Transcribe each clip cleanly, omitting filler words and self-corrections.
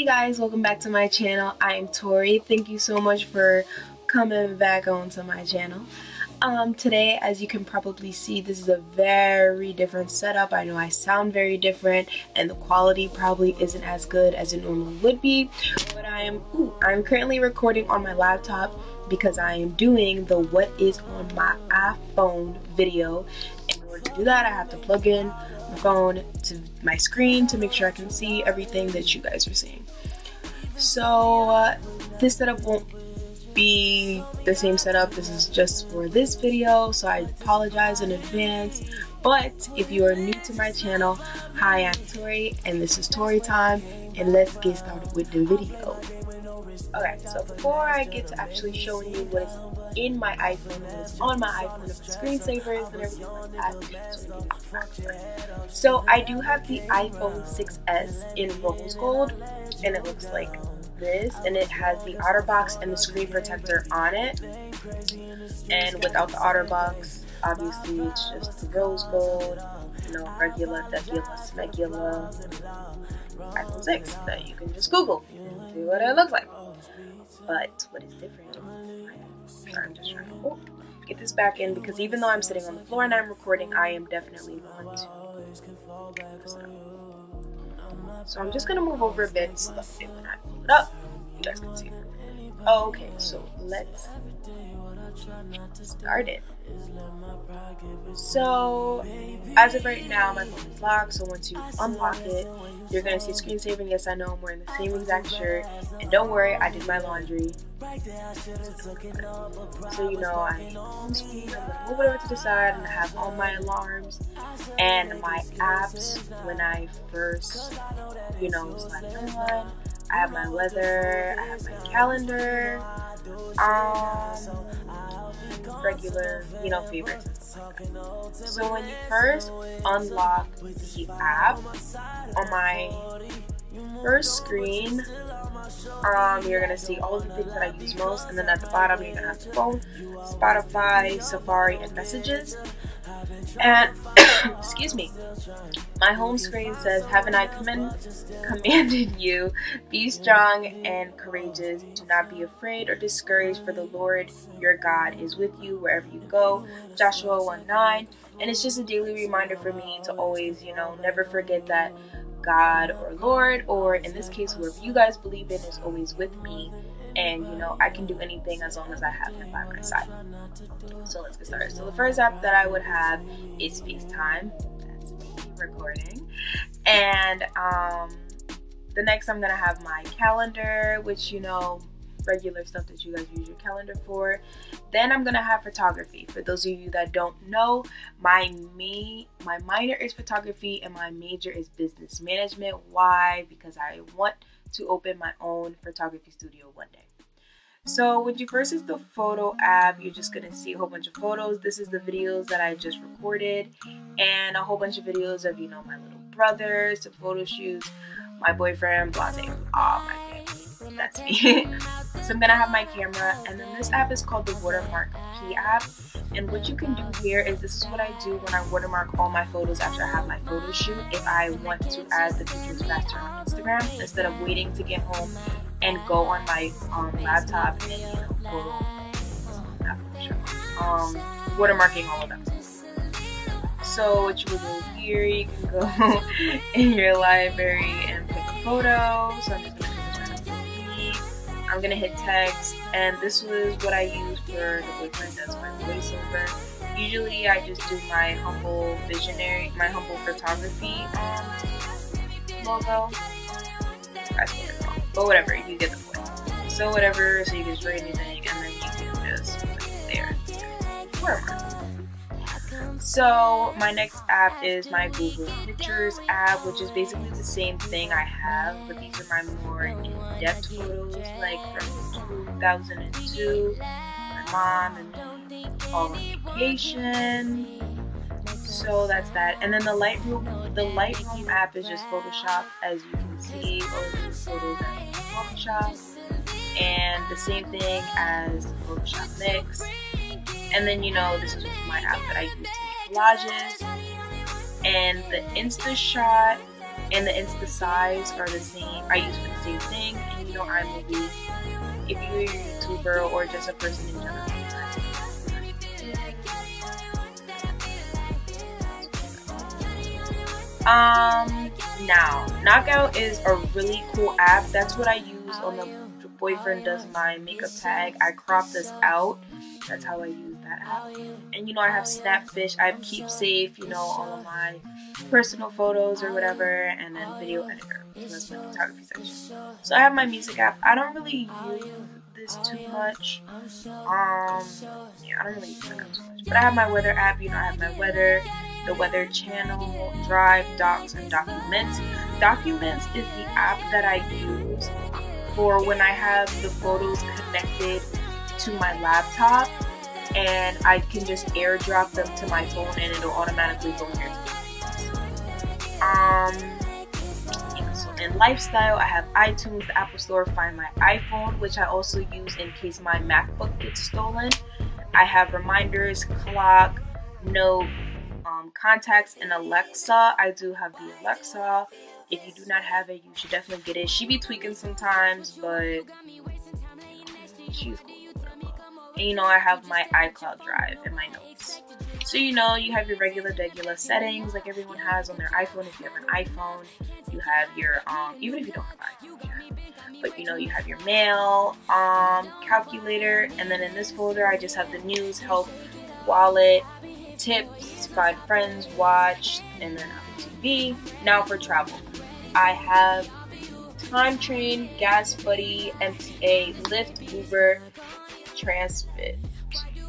guys, welcome back to my channel. I am Tori. Thank you so much for coming back onto my channel. Today, as you can probably see, this is a very different setup. I know I sound very different and the quality probably isn't as good as it normally would be, but I'm currently recording on my laptop because I am doing the what is on my iPhone video. In order to do that, I have to plug in my phone to my screen to make sure I can see everything that you guys are seeing. So this setup won't be the same setup. This is just for this video, so I apologize in advance. But if you are new to my channel, hi, I'm Tori and this is Tori time, and let's get started with the video. Okay, so before I get to actually showing you what is in my iPhone, what is on my iPhone, and my screensavers and everything like that, so I do have the iPhone 6s in rose gold, and it looks like this, and it has the OtterBox and the screen protector on it. And without the OtterBox, obviously it's just the rose gold, regular smegula iPhone 6 that you can just Google and see what it looks like. But what is different, I'm just trying to get this back in, because even though I'm sitting on the floor and I'm recording, I am definitely going to. So I'm just going to move over a bit so that when I pull it up, you guys can see it. Okay, so let's start it. So as of right now, my phone is locked, so once you unlock it, you're going to see screensaver. And yes, I know I'm wearing the same exact shirt, and don't worry, I did my laundry. So I home screen, I'm going to move it over to the side, and I have all my alarms and my apps when I first, slide it on. I have my weather, I have my calendar, regular, favorites and stuff like that. So when you first unlock the app, on my first screen, you're gonna see all of the things that I use most, and then at the bottom you're gonna have the phone, Spotify, Safari, and messages. And excuse me, my home screen says, "Haven't I commanded you? Be strong and courageous. Do not be afraid or discouraged, for the Lord your God is with you wherever you go." Joshua 1:9. And it's just a daily reminder for me to always, never forget that God or Lord, or in this case, whoever you guys believe in, is always with me. And I can do anything as long as I have him by my side. So let's get started. So the first app that I would have is FaceTime. That's me recording. And the next I'm gonna have my calendar, which regular stuff that you guys use your calendar for. Then I'm gonna have photography. For those of you that don't know, my minor is photography and my major is business management. Why? Because I want to open my own photography studio one day. So when you first use the photo app, you're just gonna see a whole bunch of photos. This is the videos that I just recorded, and a whole bunch of videos of my little brother, some photo shoots, my boyfriend, blah blah, my family. That's me. So I'm gonna have my camera, and then this app is called the Watermark P app. And what you can do here is, this is what I do when I watermark all my photos after I have my photo shoot. If I want to add the pictures faster on Instagram, instead of waiting to get home and go on my laptop and watermarking all of them. So what you will do here, you can go in your library and pick a photo. So I'm just gonna I'm gonna hit text, and this was what I use for the boyfriend does my voiceover. Usually I just do my humble photography logo. I spelled it wrong, but whatever, you get the point. So whatever, so you can just write anything, and then you can just put it there. Watermark. So my next app is my Google Pictures app, which is basically the same thing I have, but these are my more in-depth photos, like from 2002, my mom and me all on vacation. So that's that. And then the Lightroom app is just Photoshop, as you can see, all of these photos are in Photoshop, and the same thing as the Photoshop Mix. And then this is my app that I use to make collages. And the InstaShot and the Insta size are the same. I use for the same thing, and iMovie. If you're a YouTuber or just a person in general. Now, Knockout is a really cool app. That's what I use on the Boyfriend Does My Makeup tag. I crop this out. That's how I use that app. And I have Snapfish. I have Keepsafe, all of my personal photos or whatever, and then video editor. So that's my photography section. So I have my music app. I don't really use this too much. I don't really use that too much. But I have my weather app. I have my weather, the weather channel, Drive, Docs, and Documents. Documents is the app that I use for when I have the photos connected to my laptop, and I can just airdrop them to my phone and it'll automatically go here. So in lifestyle, I have iTunes, the Apple Store, Find My iPhone, which I also use in case my MacBook gets stolen. I have reminders, clock, note, contacts, and Alexa. I do have the Alexa. If you do not have it, you should definitely get it. She be tweaking sometimes, but she's cool. And I have my iCloud Drive and my notes. So you have your regular settings like everyone has on their iPhone. If you have an iPhone, you have your even if you don't have an iPhone, but you have your mail, calculator, and then in this folder I just have the news, health, wallet, tips, find friends, watch, and then Apple TV. Now for travel, I have Time Train, Gas Buddy, MTA, Lyft, Uber, Transfit,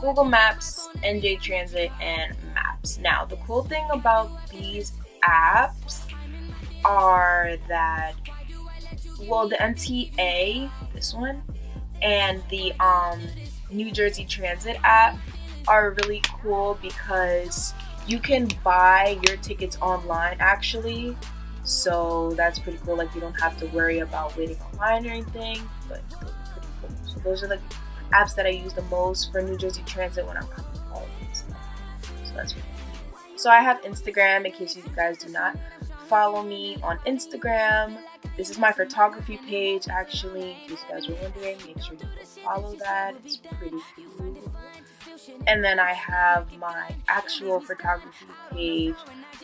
Google Maps, NJ Transit, and Maps. Now, the cool thing about these apps are that, the MTA, this one, and the New Jersey Transit app are really cool because you can buy your tickets online actually. So that's pretty cool. Like, you don't have to worry about waiting online or anything, but it's pretty cool. So those are the apps that I use the most for New Jersey Transit when I'm coming home and stuff. So that's really cool. So I have Instagram in case you guys do not follow me on Instagram. This is my photography page actually, in case you guys were wondering. Make sure you go follow that. It's pretty cool. And then I have my actual photography page,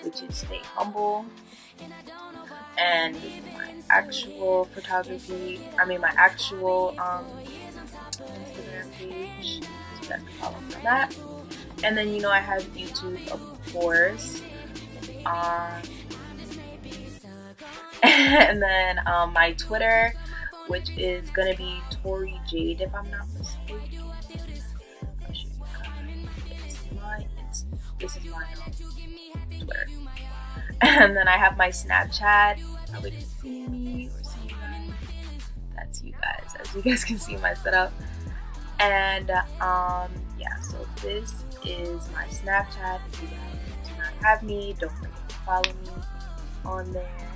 which is Stay Humble. And my actual my actual Instagram page, so you guys can follow me on that. And then I have YouTube, of course, and then my Twitter, which is gonna be Tori Jade if I'm not mistaken. I'll show you guys. This is my Twitter. And then I have my Snapchat. Probably can see me or see you guys. That's you guys, as you guys can see my setup. And so this is my Snapchat. If you guys do not have me, don't forget to follow me on there.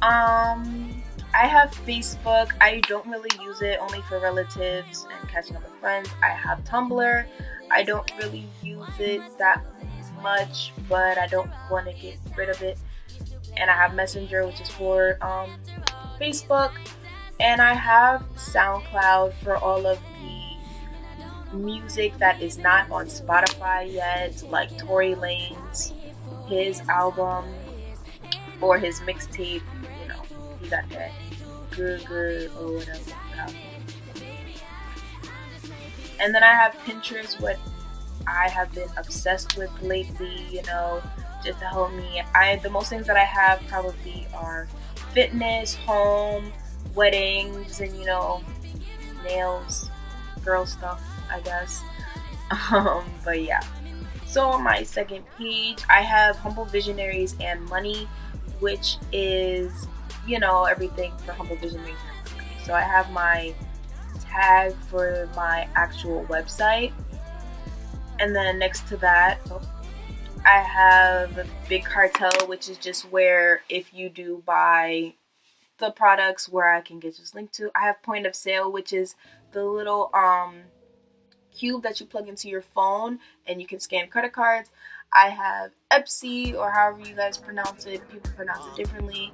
I have Facebook. I don't really use it, only for relatives and catching up with friends. I have Tumblr. I don't really use it that much, but I don't want to get rid of it. And I have Messenger, which is for Facebook. And I have SoundCloud for all of the music that is not on Spotify yet, like Tory Lanez, his album or his mixtape. He got that good or whatever. And then I have Pinterest, what I have been obsessed with lately, just to help me. The most things that I have probably are fitness, home, weddings, and nails, girl stuff, I guess. But yeah. So on my second page, I have Humble Visionaries and Money, which is everything for Humble Visionaries and Money. So I have my tag for my actual website, and then next to that I have Big Cartel, which is just where if you do buy the products where I can get just linked to. I have Point of Sale, which is the little cube that you plug into your phone and you can scan credit cards. I have Etsy, or however you guys pronounce it. People pronounce it differently,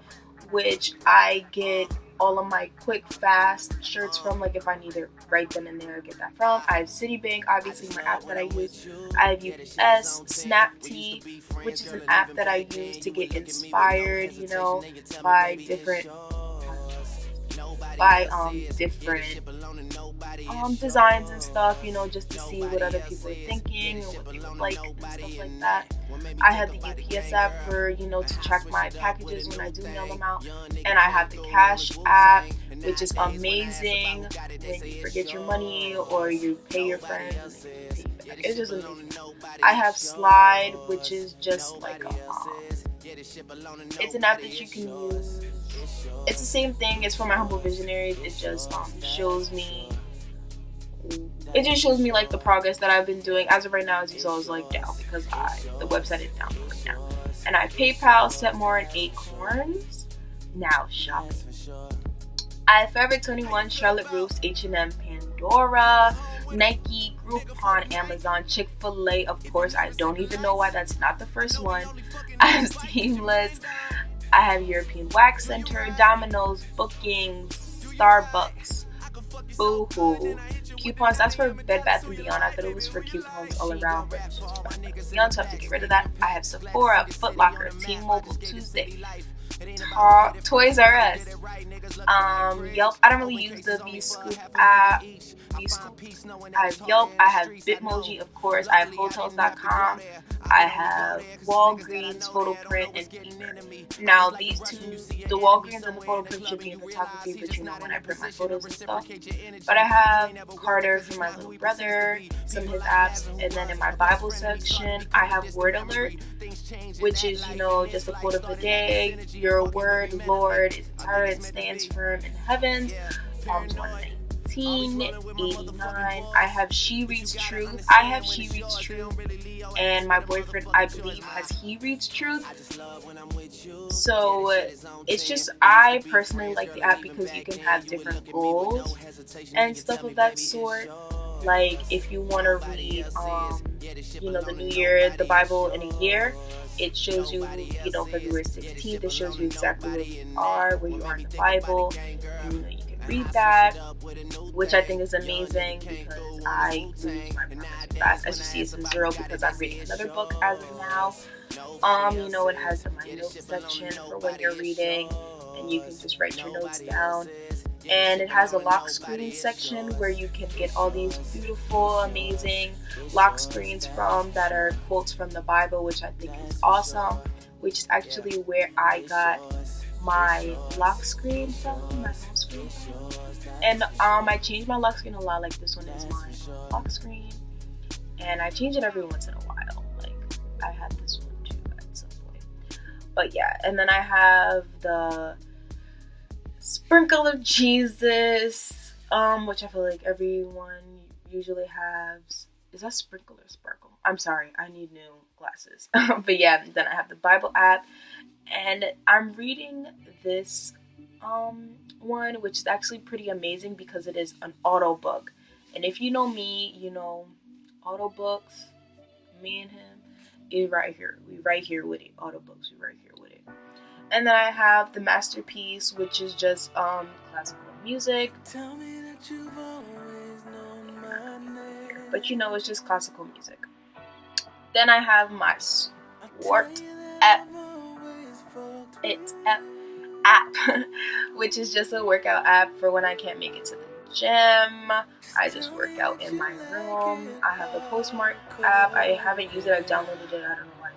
which I get all of my quick, fast shirts from. Like if I need to write them in there, I get that from. I have Citibank, obviously my app that I use. I have UPS, Snaptea, which is an app that I use to get inspired, by different designs and stuff, just to see what other people are thinking and what they would like and stuff like that. I have the UPS app for, to track my packages when I do mail them out. And I have the Cash app, which is amazing when you forget your money or you pay your friends. It's just amazing. I have Slide, which is just like it's an app that you can use. It's the same thing. It's for my humble visionaries. It just shows me like the progress that I've been doing. As of right now, as you saw, is like down because the website is down right now. And I have PayPal, Setmore, and Acorns. Now shopping. I have Forever 21, Charlotte Russe, H&M, Pandora, Nike, Groupon, Amazon, Chick-fil-A, of course. I don't even know why that's not the first one. I have Seamless. I have European Wax Center, Domino's, Bookings, Starbucks, Boohoo, coupons. That's for Bed Bath & Beyond. I thought it was for coupons all around, but it's just for Bed Bath & Beyond, so I have to get rid of that. I have Sephora, Foot Locker, T-Mobile, Tuesday, Toys R Us, Yelp. I don't really use the V-Scoop app. I have Yelp. I have Bitmoji, of course. I have Hotels.com. I have Walgreens, Photoprint, and Beamer. Now, these two, the Walgreens and the Photoprint, should be in photography, but when I print my photos and stuff. But I have Carter for my little brother, some of his apps, and then in my Bible section, I have Word Alert, which is, just a quote of the day. Your word, Lord, is eternal and stands firm in heavens. Psalms 119:89. I have She Reads Truth. I have She Reads Truth, and my boyfriend, I believe, has He Reads Truth. So it's just, I personally like the app because you can have different goals and stuff of that sort. Like if you want to read, the New Year, the Bible in a year, it shows you, February 16th. It shows you exactly where you are in the Bible. And, you can read that, which I think is amazing because I lose my progress fast. As you see, it's in 0 because I'm reading another book as of now. It has my notes section for when you're reading, and you can just write your notes down. And it has a lock screen section where you can get all these beautiful, amazing lock screens that are quotes from the Bible, which I think is awesome, which is actually where I got my lock screen from, my home screen. And I change my lock screen a lot. Like this one is my lock screen, and I change it every once in a while. Like I had this one too at some point. But yeah, and then I have the Sprinkle of Jesus, which I feel like everyone usually has. Is that Sprinkle or Sparkle? I'm sorry, I need new glasses. But yeah, then I have the Bible app, and I'm reading this one, which is actually pretty amazing because it is an auto book. And if you know me, auto books, me and him, is right here. We right here with it. Auto books, we right here with it. And then I have the Masterpiece, which is just classical music. But it's just classical music. Then I have my Swart app, which is just a workout app for when I can't make it to the gym. I just work out in my room. I have the Postmark app. I haven't used it. I downloaded it. I don't know why.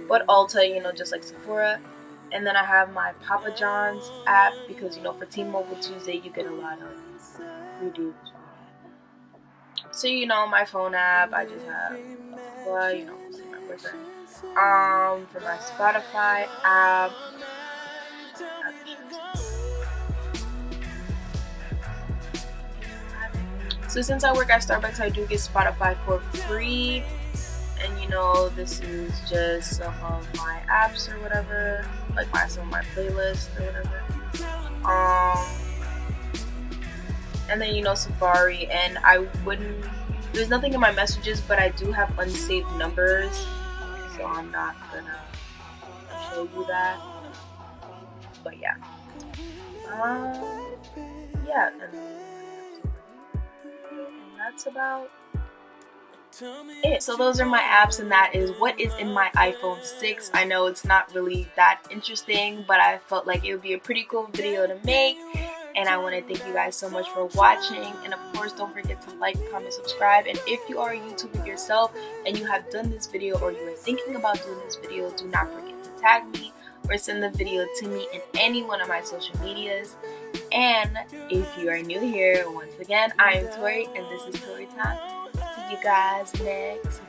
But Ulta, just like Sephora. And then I have my Papa John's app because, for T-Mobile Tuesday, you get a lot of free deals. So, my phone app, I just have, my boyfriend. For my Spotify app. So since I work at Starbucks, I do get Spotify for free. And this is just some of my apps or whatever, like some of my playlists or whatever. And then Safari, and I wouldn't There's nothing in my messages, but I do have unsaved numbers, so I'm not gonna show you that. But yeah, yeah, and that's about it. So those are my apps, and that is what is in my iPhone 6. I know it's not really that interesting, but I felt like it would be a pretty cool video to make, and I want to thank you guys so much for watching. And of course, don't forget to like, comment, subscribe, and if you are a YouTuber yourself and you have done this video or you are thinking about doing this video, do not forget to tag me or send the video to me in any one of my social medias. And if you are new here, once again, I am Tori, and this is Tori Time. See you guys next